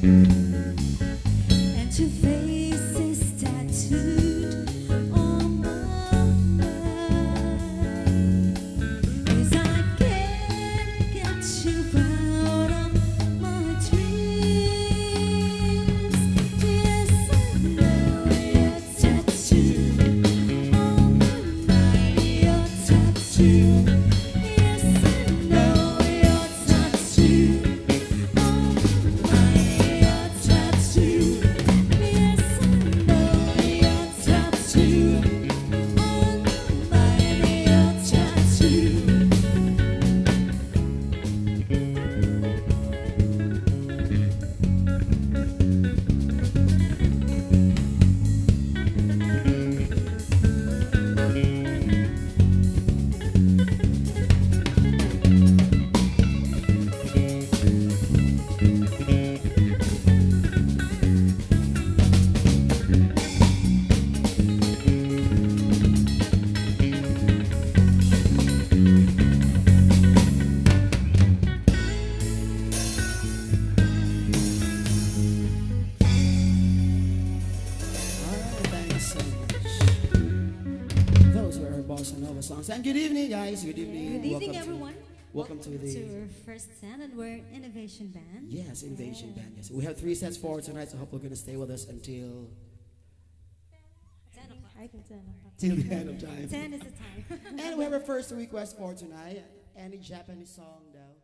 and two faces tattooed on my mind. 'Cause I can't get you out of my dreams. Yes, I know you're tattooed on my mind. You're tattooed. Yes, I know you're tattooed on my mind. You're tattooed. Yes, I know you're tattooed on my mind. You're tattooed. Alright, thanks so much. Those were our Bossa Nova songs. And good evening, guys. Good evening. Good evening, Welcome everyone. welcome to the our first stand, and we're Innovation Band. Yes, Invasion Band. Yes, we have 3 sets for tonight, so I hope you're gonna stay with us until 10 o'clock. I think 10 o'clock. till the end of time. 10 is the time. And we have our first request for tonight. Any Japanese song, though?